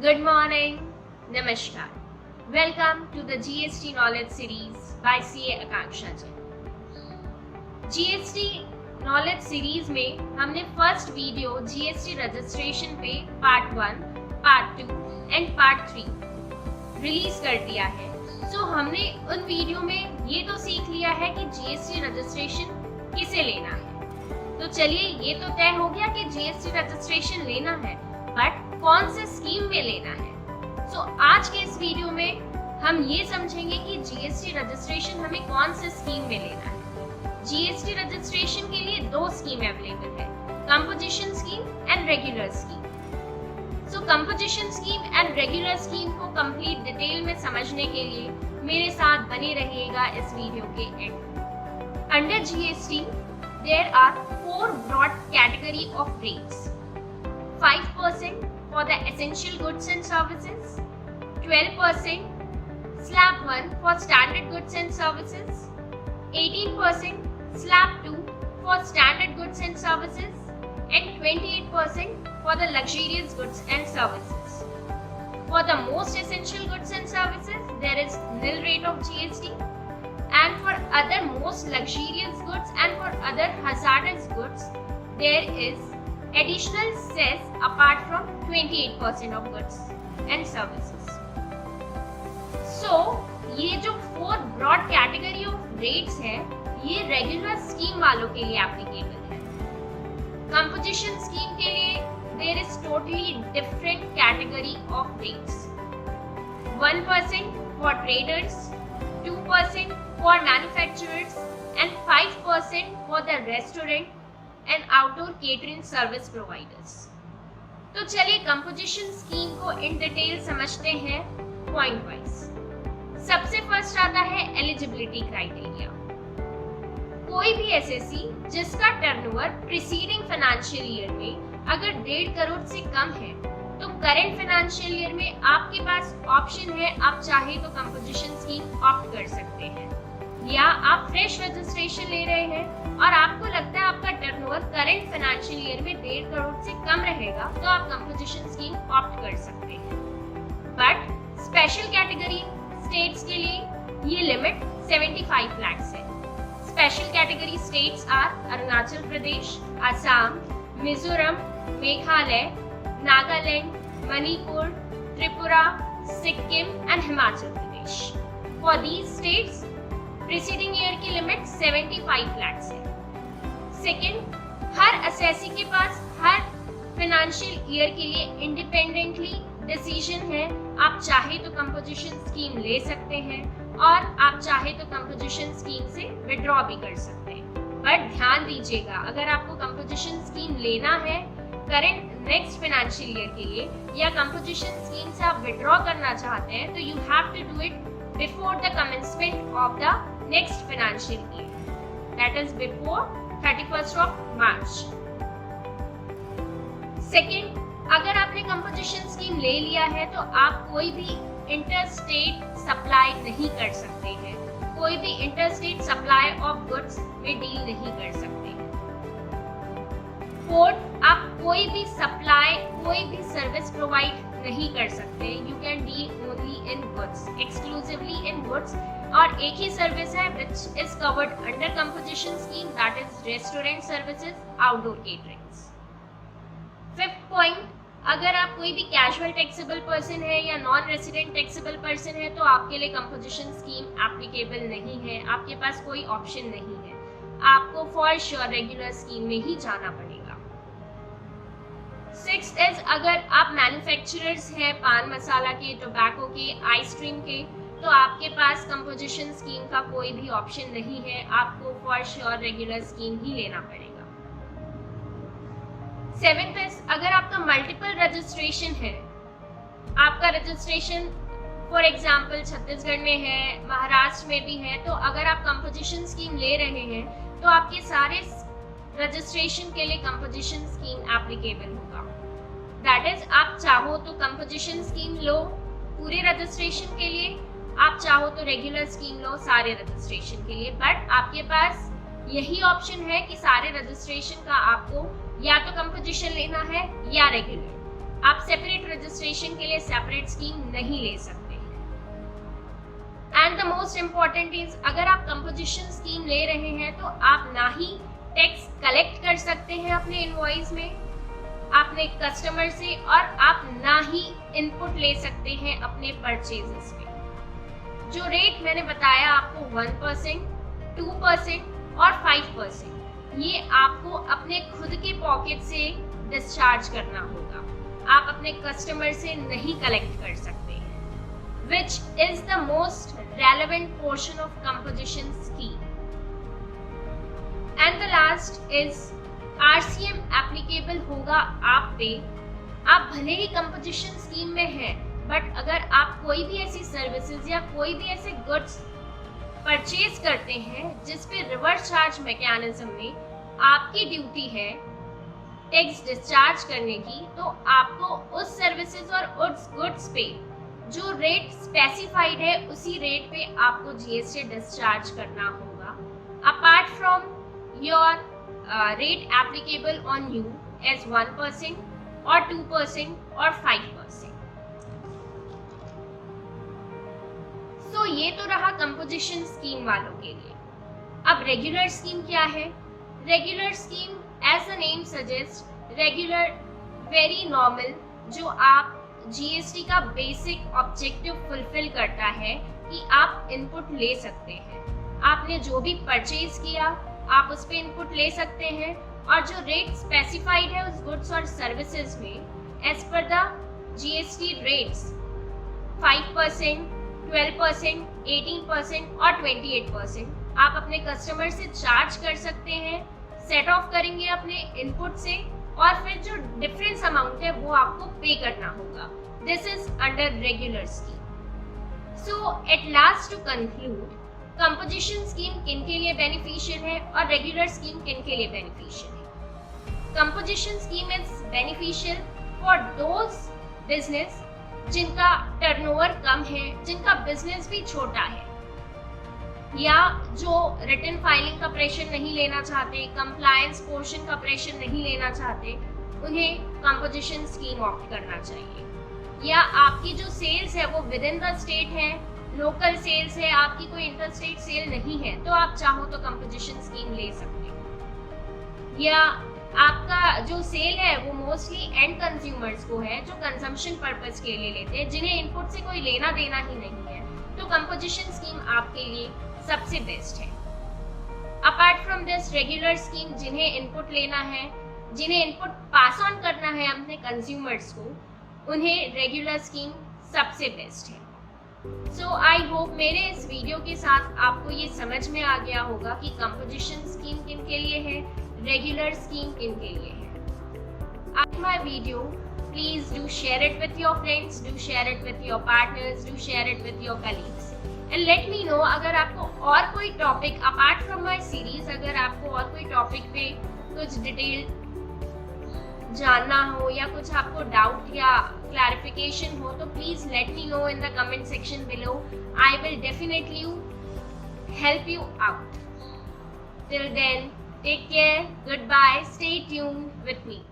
Good morning, Namaskar. Welcome to the GST Knowledge Series by CA Akanksha Jain. GST Knowledge Series में हमने first video GST registration पे part 1, part 2 and part 3 release कर दिया है। सो हमने उन video में ये तो सीख लिया है कि GST रजिस्ट्रेशन किसे लेना है। तो चलिए ये तो तय हो गया कि GST रजिस्ट्रेशन लेना है, बट कौन से स्कीम में लेना है। सो आज के इस वीडियो में हम ये समझेंगे कि GST रजिस्ट्रेशन हमें कौन से स्कीम में लेना है। GST रजिस्ट्रेशन के लिए दो स्कीम अवेलेबल है, composition scheme and regular scheme. So composition scheme and regular scheme को कंप्लीट डिटेल में समझने के लिए मेरे साथ बने रहिएगा इस वीडियो के and. Under GST there are 4 broad category of rates. 5% for the essential goods and services, 12% slab 1 for standard goods and services, 18% slab 2 for standard goods and services, and 28% for the luxurious goods and services. For the most essential goods and services, there is nil rate of GST, and for other most luxurious goods and for other hazardous goods, there is additional cess apart from 28% of goods and services. So, ये जो 4 broad category of rates है, ये regular scheme वालों के लिए applicable है। Composition scheme के लिए there is totally different category of rates. 1% for traders, 2% for manufacturers, and 5% for the restaurant and outdoor catering service providers. तो चलिए कंपोजिशन स्कीम को इन डिटेल समझते हैं पॉइंट वाइज। सबसे फर्स्ट आता है एलिजिबिलिटी क्राइटेरिया। कोई भी एसएससी जिसका टर्नओवर प्रीसीडिंग फाइनेंशियल ईयर में अगर 1.5 करोड़ से कम है तो करंट फाइनेंशियल ईयर में आपके पास ऑप्शन है, आप चाहे तो कंपोजिशन स्कीम ऑप्ट कर सकते हैं, या आप फ्रेश रजिस्ट्रेशन ले रहे हैं और आपको लगता है आपका टर्नओवर करंट फाइनेंशियल ईयर में 1.5 करोड़ से कम रहेगा तो आप कंपोजिशन स्कीम ऑप्ट कर सकते हैं। बट स्पेशल कैटेगरी स्टेट्स के लिए ये लिमिट 75 लाख है। Special category states are Arunachal Pradesh, Assam, Mizoram, Meghalaya, Nagaland, Manipur, Tripura, Sikkim and Himachal Pradesh. For these states preceding year की लिमिट 75 लाख है। सेकेंड, हर असेसी के पास हर फाइनेंशियल ईयर के लिए इंडिपेंडेंटली डिसीजन है, आप चाहे तो कंपोजिशन स्कीम ले सकते हैं और आप चाहे तो कंपोजिशन स्कीम से विड्रॉ भी कर सकते हैं। बट ध्यान दीजिएगा, अगर आपको कंपोजिशन स्कीम लेना है करंट नेक्स्ट फाइनेंशियल ईयर के लिए या कंपोजिशन स्कीम से आप विड्रॉ करना चाहते हैं तो you have to do it before the commencement of the next financial year, that is before 31st of March. Second, अगर आपने कंपोजिशन स्कीम ले लिया है तो आप कोई भी इंटरस्टेट सप्लाई नहीं कर सकते हैं, कोई भी इंटरस्टेट सप्लाई ऑफ गुड्स में डील नहीं कर सकते हैं। फोर्थ, आप कोई भी सप्लाई, कोई भी सर्विस प्रोवाइड नहीं कर सकते, you can deal only in goods, exclusively in goods. और एक ही सर्विस है which is covered under composition scheme, that is restaurant services, outdoor caterings. Fifth point, अगर आप कोई भी कैजुअल टैक्सेबल पर्सन है या नॉन रेसिडेंट टैक्सेबल पर्सन है तो आपके लिए कंपोजिशन स्कीम एप्लीकेबल नहीं है, आपके पास कोई ऑप्शन नहीं है, आपको फॉर श्योर रेगुलर स्कीम में ही जाना पड़ेगा। सिक्स्थ इज, अगर आप मैन्युफैक्चरर्स हैं पान मसाला के, टोबैको के, आइसक्रीम के, तो आपके पास कंपोजिशन स्कीम का कोई भी ऑप्शन नहीं है, आपको फॉर श्योर रेगुलर स्कीम ही लेना पड़ेगा। सेवेंथ इज, अगर आपका मल्टीपल रजिस्ट्रेशन है, आपका रजिस्ट्रेशन फॉर एग्जांपल छत्तीसगढ़ में है, महाराष्ट्र में भी है, तो अगर आप कंपोजिशन स्कीम ले रहे हैं तो आपके सारे रजिस्ट्रेशन के लिए कंपोजिशन स्कीम एप्लीकेबल होगा। दैट इज, आप चाहो तो कंपोजिशन स्कीम लो पूरे रजिस्ट्रेशन के लिए, आप चाहो तो रेगुलर स्कीम लो सारे रजिस्ट्रेशन के लिए, बट आपके पास यही ऑप्शन है कि सारे रजिस्ट्रेशन का आपको या तो कंपोजिशन लेना है या रेगुलर। आप सेपरेट रजिस्ट्रेशन के लिए सेपरेट स्कीम नहीं ले सकते हैं। And the most important is, अगर आप कंपोजिशन स्कीम ले रहे हैं तो आप ना ही टैक्स कलेक्ट कर सकते हैं अपने इनवॉइस में अपने कस्टमर से, और आप ना ही इनपुट ले सकते हैं अपने परचेजेस में। जो रेट मैंने बताया आपको 1%, 2% और 5%, ये आपको अपने खुद के पॉकेट से डिस्चार्ज करना होगा, आप अपने कस्टमर से नहीं कलेक्ट कर सकते हैं, which is the most relevant portion of composition scheme. And the last is RCM applicable होगा आप पे। आप भले ही कंपोजिशन स्कीम में हैं, बट अगर आप कोई भी ऐसी सर्विसेज या कोई भी ऐसे गुड्स परचेज करते हैं जिस पे रिवर्स चार्ज मैकेनिज्म में आपकी ड्यूटी है टैक्स डिस्चार्ज करने की, तो आपको उस सर्विसेज और उस गुड्स पे जो रेट स्पेसिफाइड है उसी रेट पे आपको जीएसटी डिस्चार्ज करना होगा, apart from your rate applicable on you as 1% और 2% और 5%। सो ये तो रहा कंपोजिशन स्कीम वालों के लिए। अब रेगुलर स्कीम क्या है? Regular scheme as the name suggest, regular, very normal, जो आप जीएसटी का बेसिक ऑब्जेक्टिव फुलफिल करता है कि आप इनपुट ले सकते हैं। आपने जो भी परचेज किया आप उस पे इनपुट ले सकते हैं, और जो रेट स्पेसिफाइड है उस गुड्स और सर्विसेज में as per the GST rates 5%, 12%, 18% और 28% आप अपने कस्टमर से चार्ज कर सकते हैं, सेट ऑफ करेंगे अपने इनपुट से, और फिर जो डिफरेंस अमाउंट है वो आपको पे करना होगा। This is under regular scheme. So at last to conclude, composition scheme किन के लिए बेनिफिशियल है और रेगुलर स्कीम किन के लिए बेनिफिशियल है? Composition scheme is beneficial for those business जिनका टर्नओवर कम है, जिनका बिजनेस भी छोटा है, या जो रिटन फाइलिंग का प्रेशर नहीं लेना चाहते, कंप्लायंस पोर्शन का प्रेशर नहीं लेना चाहते, उन्हें कंपोजिशन स्कीम ऑप्ट करना चाहिए। या आपकी जो सेल्स है वो विद इन द स्टेट है, लोकल सेल्स है, आपकी कोई इंटर स्टेट सेल नहीं है, तो आप चाहो तो कंपोजिशन स्कीम ले सकते हो। या आपका जो सेल है वो मोस्टली एंड कंज्यूमर्स को है, जो कंजम्पशन पर्पस के लिए लेते हैं, जिन्हें इनपुट से कोई लेना देना ही नहीं है, तो कंपोजिशन स्कीम आपके लिए सबसे बेस्ट है। Apart from this, regular scheme जिन्हें इनपुट लेना है, जिन्हें इनपुट पास ऑन करना है अपने कंज्यूमर्स को, उन्हें रेगुलर स्कीम सबसे बेस्ट है। सो आई होप मेरे इस वीडियो के साथ आपको ये समझ में आ गया होगा कि कंपोजिशन स्कीम किन के लिए है, रेगुलर स्कीम किन के लिए है। After my video, please do share it with your friends, do share it with your partners, do share it with your colleagues, and let me know अगर आपको और कोई topic apart from my series, अगर आपको और कोई topic पे कुछ डिटेल जानना हो या कुछ आपको डाउट या क्लैरिफिकेशन हो, तो please let me know in the comment section below. I will definitely help you out. Till then, take care, goodbye, stay tuned with me.